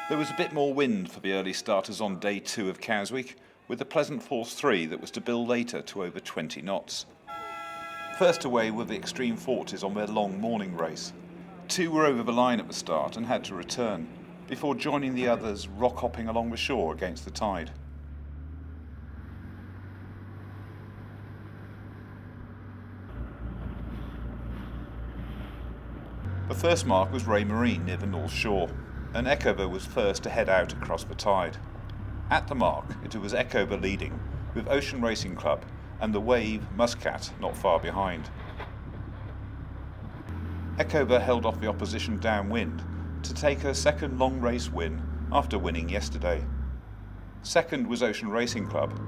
There was a bit more wind for the early starters on day 2 of Cows Week, with a pleasant force 3 that was to build later to over 20 knots. First away were the Extreme Forties on their long morning race. 2 were over the line at the start and had to return, before joining the others rock-hopping along the shore against the tide. The first mark was Ray Marine near the North Shore, and Echover was first to head out across the tide. At the mark, it was Echover leading, with Ocean Racing Club and the Wave Muscat not far behind. Echover held off the opposition downwind to take her second long race win after winning yesterday. Second was Ocean Racing Club,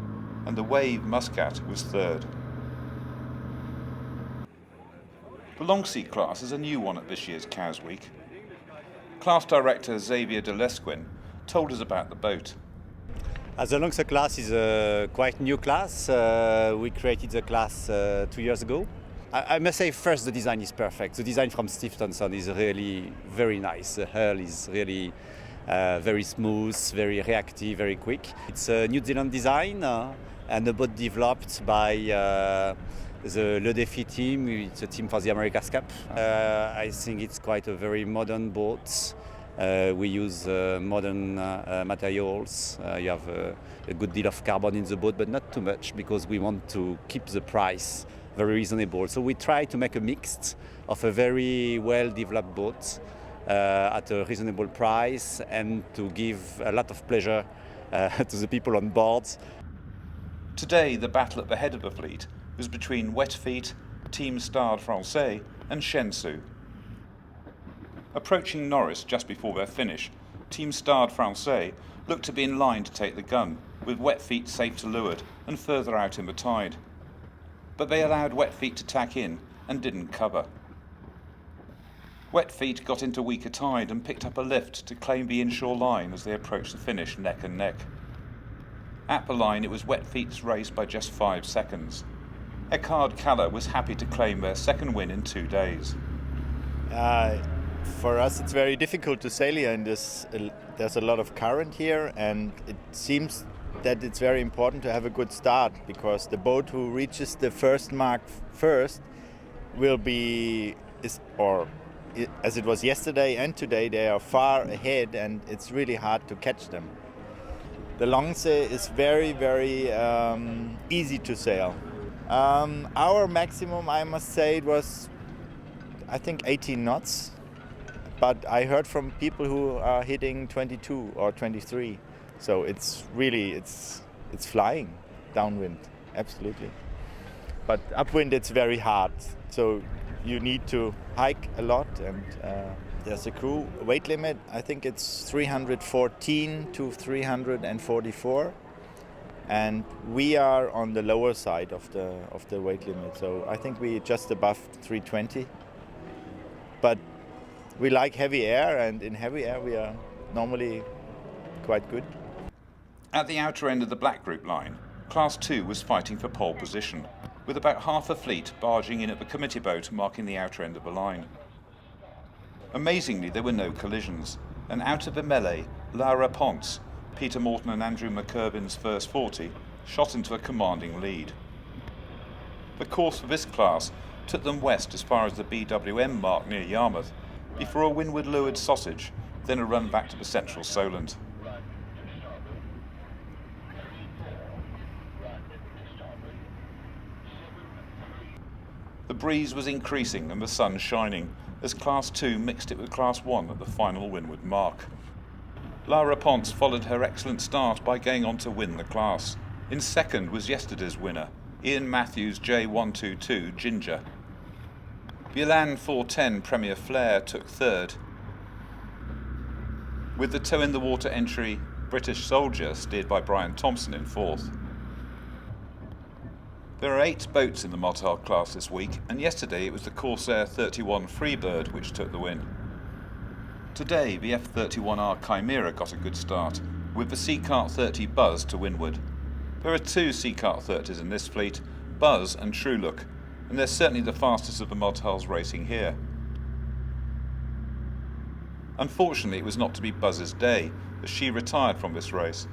and the Wave Muscat was third. The Longtze Class is a new one at this year's Cows Week. Class director Xavier de Lesquin told us about the boat. As the Longtze Class is a quite new class, we created the class 2 years ago. I must say first the design is perfect. The design from Steve Thompson is really very nice. The hull is really very smooth, very reactive, very quick. It's a New Zealand design and a boat developed by the Le Défi team. It's a team for the America's Cup. I think it's quite a very modern boat. We use modern materials. You have a good deal of carbon in the boat, but not too much because we want to keep the price very reasonable. So we try to make a mix of a very well-developed boat at a reasonable price and to give a lot of pleasure to the people on board. Today, the battle at the head of the fleet was between Wet Feet, Team Stade Francais and Shenzhou. Approaching Norris just before their finish, Team Stade Francais looked to be in line to take the gun, with Wet Feet safe to leeward and further out in the tide. But they allowed Wet Feet to tack in and didn't cover. Wet Feet got into weaker tide and picked up a lift to claim the inshore line as they approached the finish neck and neck. At the line, it was Wet Feet's race by just 5 seconds. Eckhard Kaller was happy to claim their second win in 2 days. For us, it's very difficult to sail here, and there's a lot of current here, and it seems that it's very important to have a good start, because the boat who reaches the first mark first will be, as it was yesterday and today, they are far ahead, and it's really hard to catch them. The Longtze is very, very easy to sail. Our maximum, I must say, it was, I think, 18 knots. But I heard from people who are hitting 22 or 23. So it's really, it's flying downwind, absolutely. But upwind, it's very hard. So you need to hike a lot, and there's a crew weight limit. I think it's 314 to 344. And we are on the lower side of the weight limit, so I think we're just above 320. But we like heavy air, and in heavy air we are normally quite good. At the outer end of the Black Group line, Class 2 was fighting for pole position, with about half the fleet barging in at the committee boat marking the outer end of the line. Amazingly, there were no collisions, and out of the melee, Lara Ponce, Peter Morton and Andrew McKirvin's first 40, shot into a commanding lead. The course for this class took them west as far as the BWM mark near Yarmouth, before a windward leeward sausage, then a run back to the central Solent. The breeze was increasing and the sun shining, as Class 2 mixed it with Class 1 at the final windward mark. Lara Ponce followed her excellent start by going on to win the class. In second was yesterday's winner, Ian Matthews J122 Ginger. The Elan 410 Premier Flair took third, with the toe in the water entry British Soldier steered by Brian Thompson in fourth. There are 8 boats in the Multihulls class this week, and yesterday it was the Corsair 31 Freebird which took the win. Today, the F-31R Chimera got a good start, with the Seacart 30 Buzz to windward. There are 2 Seacart 30s in this fleet, Buzz and True Look, and they're certainly the fastest of the Multihulls racing here. Unfortunately, it was not to be Buzz's day, as she retired from this race.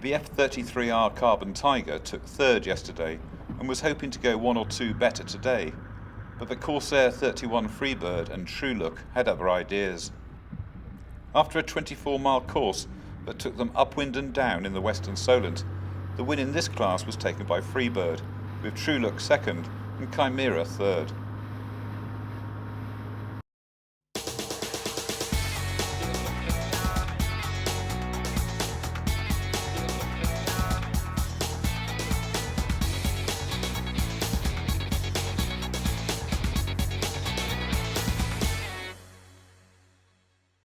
The F-33R Carbon Tiger took third yesterday and was hoping to go 1 or 2 better today, but the Corsair 31 Freebird and True Look had other ideas. After a 24-mile course that took them upwind and down in the Western Solent, the win in this class was taken by Freebird, with True Look second and Chimera third.